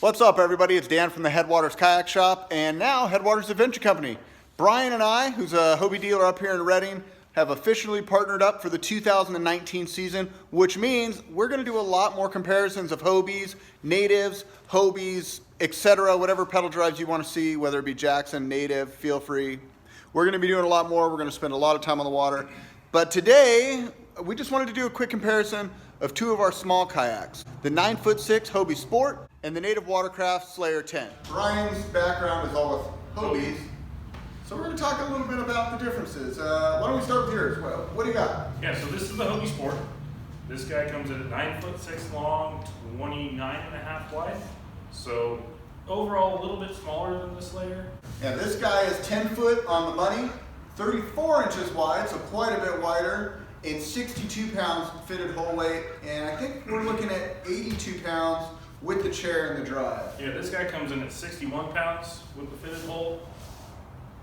What's up, everybody? It's Dan from the Headwaters Kayak Shop and now Headwaters Adventure Company. Brian and I, who's a Hobie dealer up here in Redding, have officially partnered up for the 2019 season, which means we're going to do a lot more comparisons of Hobies, natives, Hobies, etc., whatever pedal drives you want to see, whether it be Jackson, native, feel free. We're going to be doing a lot more. We're going to spend a lot of time on the water. But today, we just wanted to do a quick comparison of two of our small kayaks, the 9'6" Hobie Sport and the Native Watercraft Slayer 10. Brian's background is all with Hobies, so we're going to talk a little bit about the differences. Why don't we start with yours? What do you got? Yeah, so this is the Hobie Sport. This guy comes in at 9'6" long, 29.5 wide. So overall a little bit smaller than the Slayer. Yeah, this guy is 10 foot on the money, 34 inches wide, so quite a bit wider, and 62 pounds fitted whole weight, and I think we're looking at 82 pounds with the chair and the drive. Yeah, this guy comes in at 61 pounds with the fitted hole.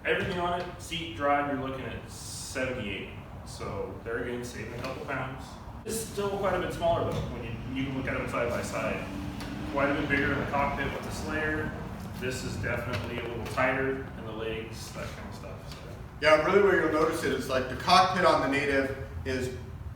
Everything on it, seat, drive, you're looking at 78. So they're again saving a couple pounds. It's still quite a bit smaller though, when you can look at them side by side. Quite a bit bigger in the cockpit with the Slayer. This is definitely a little tighter in the legs, that kind of stuff. So. Yeah, really where you'll notice it is like the cockpit on the Native is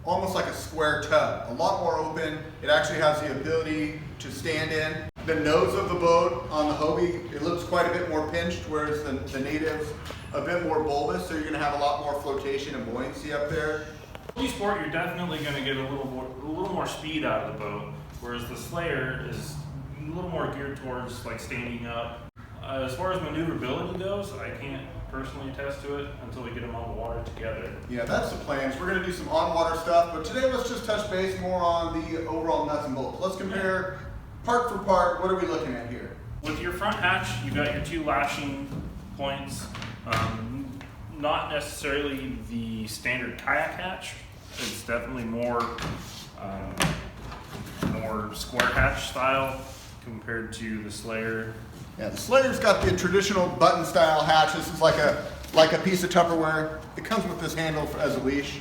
almost like a square tub, a lot more open. It actually has the ability to stand in. The nose of the boat on the Hobie, it looks quite a bit more pinched, whereas the Native's a bit more bulbous, so you're gonna have a lot more flotation and buoyancy up there. Hobie Sport, you're definitely gonna get a little more speed out of the boat, whereas the Slayer is a little more geared towards like standing up. As far as maneuverability goes, I can't personally attest to it until we get them on the water together. Yeah, that's the plan. We're going to do some on-water stuff, but today let's just touch base more on the overall nuts and bolts. Let's compare part for part. What are we looking at here? With your front hatch, you got your two lashing points. Not necessarily the standard kayak hatch. It's definitely more square hatch style compared to the Slayer. Yeah, the Slayer's got the traditional button style hatch. This is like a piece of Tupperware. It comes with this handle as a leash.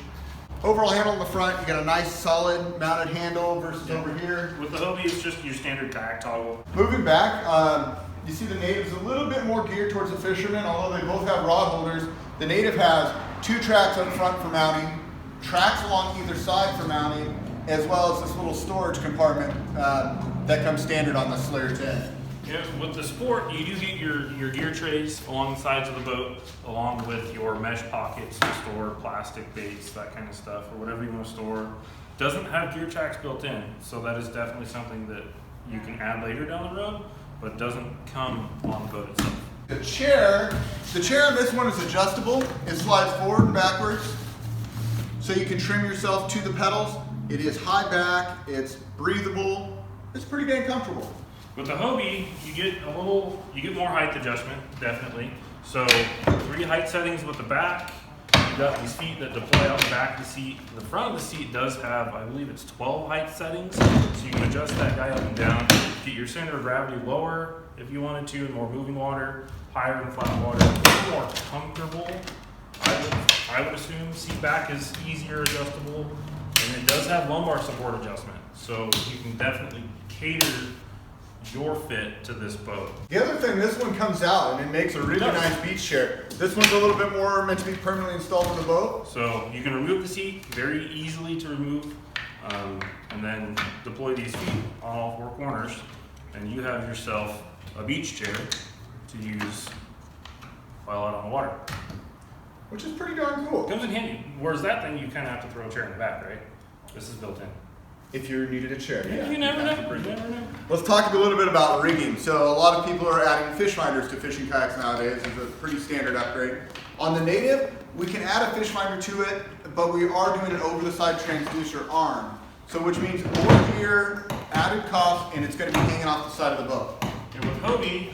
Overall handle in the front, you got a nice solid mounted handle versus over here. With the Hobie, it's just your standard kayak toggle. Moving back, you see the Native's a little bit more geared towards the fisherman, although they both have rod holders. The Native has two tracks up front for mounting, tracks along either side for mounting, as well as this little storage compartment that comes standard on the Slayer 10. Yeah, with the Sport, you do get your gear trays along the sides of the boat, along with your mesh pockets to store plastic baits, that kind of stuff, or whatever you want to store. Doesn't have gear tracks built in, so that is definitely something that you can add later down the road, but doesn't come on the boat itself. The chair on this one is adjustable. It slides forward and backwards, so you can trim yourself to the pedals. It is high back, it's breathable, it's pretty dang comfortable. With the Hobie, you get more height adjustment, definitely. So 3 height settings with the back. You've got these feet that deploy out the back of the seat. The front of the seat does have, I believe it's 12 height settings. So you can adjust that guy up and down. Get your center of gravity lower if you wanted to in more moving water, higher in flat water. A little more comfortable, I would assume. Seat back is easier adjustable. And it does have lumbar support adjustment. So you can definitely cater your fit to this boat. The other thing, this one comes out and it makes a really nice beach chair. This one's a little bit more meant to be permanently installed in the boat. So you can remove the seat, very easily to remove, and then deploy these feet on all 4 corners, and you have yourself a beach chair to use while out on the water. Which is pretty darn cool. Comes in handy. Whereas that thing, you kind of have to throw a chair in the back, right? This is built in. If you needed a chair. Yeah, you never know. Let's talk a little bit about rigging. So a lot of people are adding fish finders to fishing kayaks nowadays. It's a pretty standard upgrade. On the Native, we can add a fish finder to it, but we are doing an over-the-side transducer arm. So which means more gear, added cost, and it's going to be hanging off the side of the boat. And with Hobie,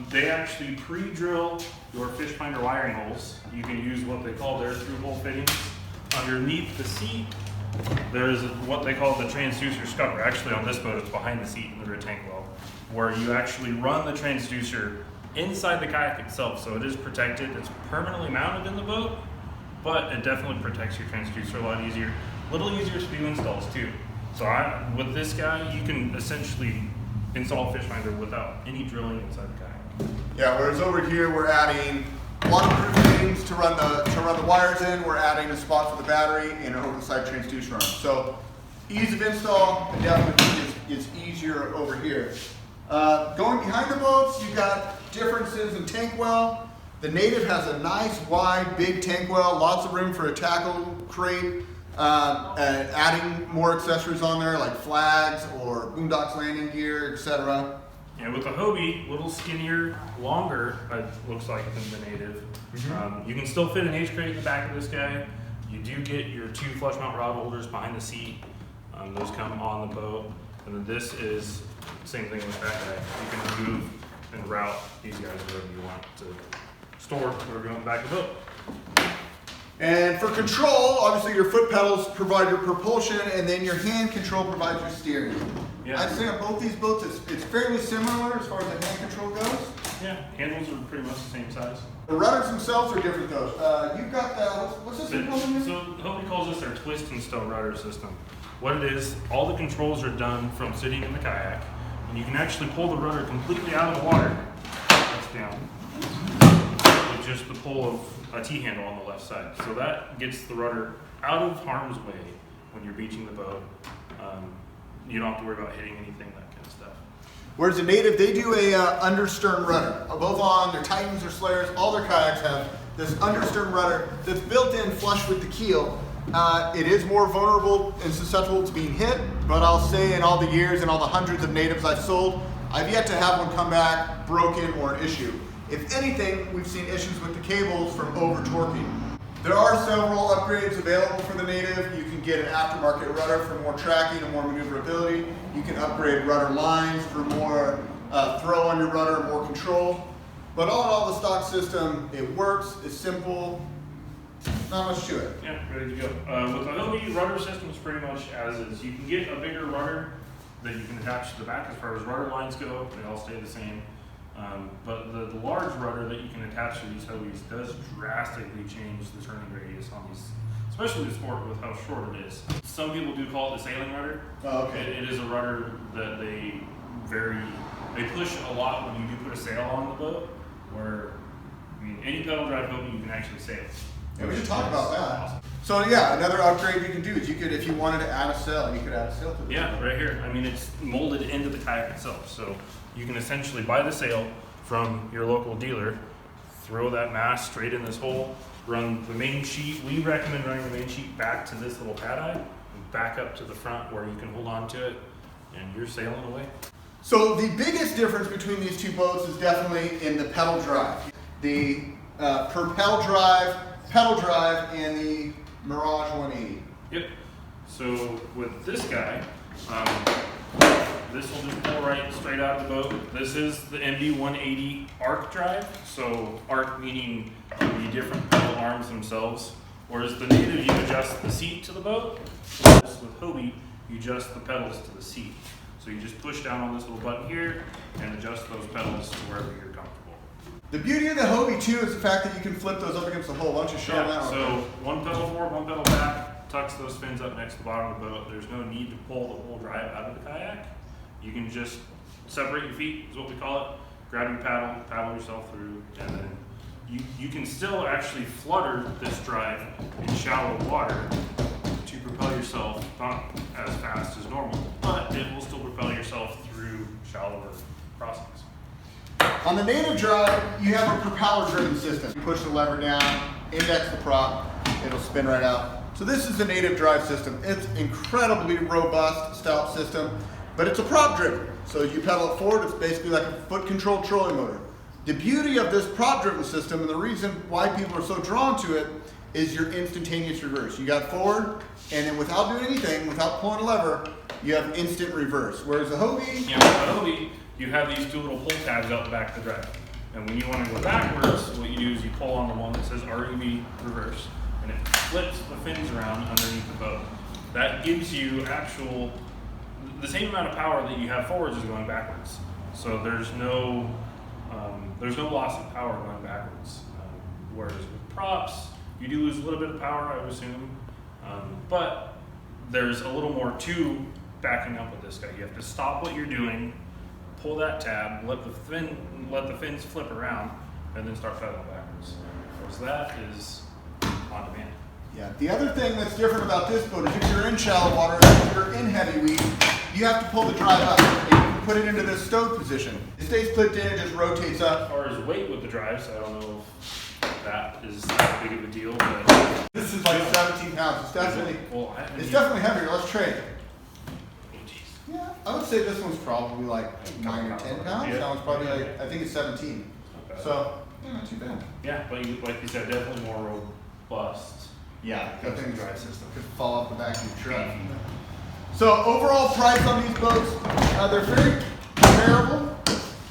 they actually pre-drill your fish finder wiring holes. You can use what they call their through-hole fittings underneath the seat. There's what they call the transducer scupper. Actually, on this boat, it's behind the seat in the rear tank well, where you actually run the transducer inside the kayak itself. So it is protected. It's permanently mounted in the boat, but it definitely protects your transducer a lot easier. A little easier to do installs too. So with this guy, you can essentially install a fish finder without any drilling inside the kayak. Yeah, whereas over here we're adding waterproof things to run the wires in. We're adding a spot for the battery and an over-the-side transducer arm. So ease of install definitely is easier over here. Going behind the boats, you've got differences in tank well. The Native has a nice, wide, big tank well, lots of room for a tackle crate, adding more accessories on there like flags or Boondocks landing gear, etc. Yeah, with the Hobie, a little skinnier, longer, it looks like, than the Native. You can still fit an H crate in the back of this guy. You do get your 2 flush mount rod holders behind the seat. Those come on the boat. And then this is the same thing with that guy. You can move and route these guys wherever you want to store whatever you want back of the boat. And for control, obviously your foot pedals provide your propulsion, and then your hand control provides your steering. Yeah. I'd say on both these boats, it's fairly similar as far as the hand control goes. Yeah, handles are pretty much the same size. The rudders themselves are different though. You've got the, what's this thing called again? So Hobie calls this their twist and stow rudder system. What it is, all the controls are done from sitting in the kayak, and you can actually pull the rudder completely out of the water. That's down. With just the pull of a T-handle on the left side. So that gets the rudder out of harm's way when you're beaching the boat. You don't have to worry about hitting anything, that kind of stuff. Whereas the Native, they do a understern rudder. Both on their Titans or Slayers, all their kayaks have this understern rudder that's built in flush with the keel. It is more vulnerable and susceptible to being hit, but I'll say in all the years and all the hundreds of Natives I've sold, I've yet to have one come back broken or an issue. If anything, we've seen issues with the cables from over torquing. There are several upgrades available for the Native. You can get an aftermarket rudder for more tracking and more maneuverability. You can upgrade rudder lines for more throw on your rudder, more control. But all in all, the stock system, it works, it's simple, not much to it. Yeah, ready to go. With the Hobie, rudder system is pretty much as is. You can get a bigger rudder that you can attach to the back as far as rudder lines go. They all stay the same. But the large rudder that you can attach to these Hobies does drastically change the turning radius on these, especially the Sport with how short it is. Some people do call it the sailing rudder. Oh, okay. It is a rudder that they push a lot when you do put a sail on the boat, where, I mean, any pedal drive Hobie you can actually sail. Yeah, we should talk about that. Awesome. So yeah, another upgrade you can do is you could, if you wanted to add a sail, you could add a sail to the Yeah, right here. I mean, it's molded into the kayak itself. So you can essentially buy the sail from your local dealer, throw that mast straight in this hole, run the main sheet. We recommend running the main sheet back to this little pad eye, and back up to the front where you can hold on to it, and you're sailing away. So the biggest difference between these two boats is definitely in the pedal drive. The Propel drive, pedal drive, and the Mirage 180. Yep. So with this guy, this will just pull right straight out of the boat. This is the MD 180 arc drive. So arc meaning the different pedal arms themselves. Whereas the Native, you adjust the seat to the boat. With Hobie, you adjust the pedals to the seat. So you just push down on this little button here and adjust those pedals to wherever you're comfortable. The beauty of the Hobie too is the fact that you can flip those up against the hull. Why don't you show them that? So one pedal forward, one pedal back, tucks those fins up next to the bottom of the boat. There's no need to pull the whole drive out of the kayak. You can just separate your feet, is what we call it. Grab your paddle, paddle yourself through, and then you can still actually flutter this drive in shallow water to propel yourself, not as fast as normal, but it will still propel yourself through shallower crossings. On the Native drive, you have a propeller-driven system. You push the lever down, index the prop, it'll spin right out. So this is the Native drive system. It's incredibly robust, stout system, but it's a prop-driven. So you pedal it forward, it's basically like a foot-controlled trolling motor. The beauty of this prop-driven system, and the reason why people are so drawn to it, is your instantaneous reverse. You got forward, and then without doing anything, without pulling a lever, you have instant reverse. Whereas the Hobie, Yeah, with the Hobie, you have these two little pull tabs out the back of the drive. And when you want to go backwards, what you do is you pull on the one that says REV reverse, and it flips the fins around underneath the boat. That gives you the same amount of power that you have forwards is going backwards. So there's no loss of power going backwards. Whereas with props, you do lose a little bit of power, I would assume. But there's a little more to backing up with this guy. You have to stop what you're doing, pull that tab, let the fins flip around, and then start pedaling backwards. So that is on demand. Yeah. The other thing that's different about this boat is if you're in shallow water, if you're in heavy weed, you have to pull the drive up and you can put it into this stowed position. It stays clipped in, it just rotates up. As far as weight with the drives, I don't know if that is that big of a deal, but This is like 17 pounds. It's definitely, heavier. Let's trade. Yeah, I would say this one's probably like 9 or 10 pounds. Yeah. That one's probably like, I think it's 17. So, not too bad. Yeah, but like you said, definitely more robust. Yeah, that thing drive system could fall off the back of your truck. So overall price on these boats, they're very comparable.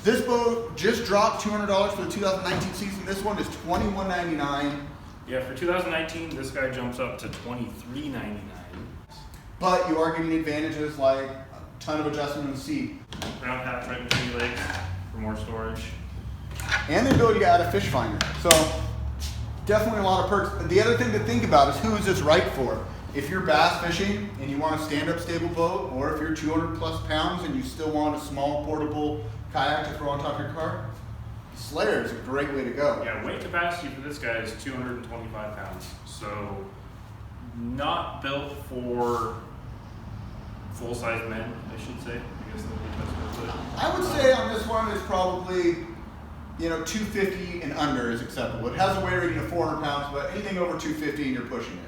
This boat just dropped $200 for the 2019 season. This one is $21.99. Yeah, for 2019, this guy jumps up to $23.99. But you are getting advantages like a ton of adjustment in the seat. Ground path right between your legs for more storage. And the ability to add a fish finder. So definitely a lot of perks. The other thing to think about is who is this right for? If you're bass fishing and you want a stand-up stable boat, or if you're 200 plus pounds and you still want a small portable kayak to throw on top of your car, Slayer is a great way to go. Yeah, weight capacity for this guy is 225 pounds. So not built for full-size men, I should say. I guess that would be the best way to put it. I would say on this one is probably, 250 and under is acceptable. It has a weight rating of 400 pounds, but anything over 250 and you're pushing it.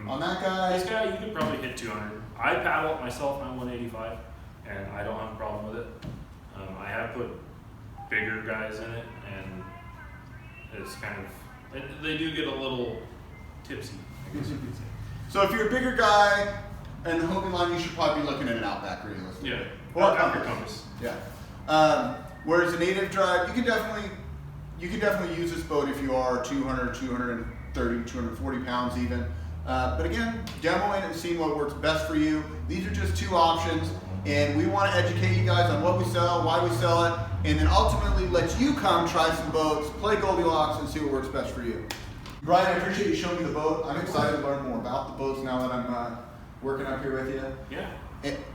On that guy, This guy, you could probably hit 200. I paddle it myself, I'm 185, and I don't have a problem with it. I have put bigger guys in it, and it's kind of, they do get a little tipsy, I guess you could say. so if you're a bigger guy and the Hobie line, you should probably be looking at an Outback realistically. Yeah, Or a compass. Yeah. Whereas a native drive, you can definitely use this boat if you are 200, 230, 240 pounds even. But again, demoing and seeing what works best for you. These are just two options, and we want to educate you guys on what we sell, why we sell it, and then ultimately let you come try some boats, play Goldilocks, and see what works best for you. Brian, I appreciate you showing me the boat. I'm excited to learn more about the boats now that I'm working up here with you. Yeah.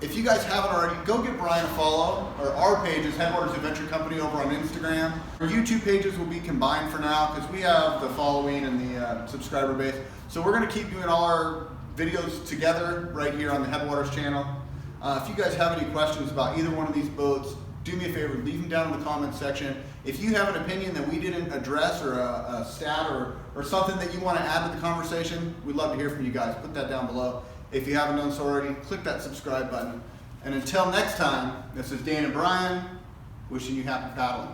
If you guys haven't already, go give Brian a follow. Or our page is Headwaters Adventure Company over on Instagram. Our YouTube pages will be combined for now because we have the following and the subscriber base. So we're going to keep doing all our videos together right here on the Headwaters channel. If you guys have any questions about either one of these boats, do me a favor, leave them down in the comments section. If you have an opinion that we didn't address or a stat or something that you want to add to the conversation, we'd love to hear from you guys. Put that down below. If you haven't done so already, click that subscribe button. And until next time, this is Dan and Brian wishing you happy paddling.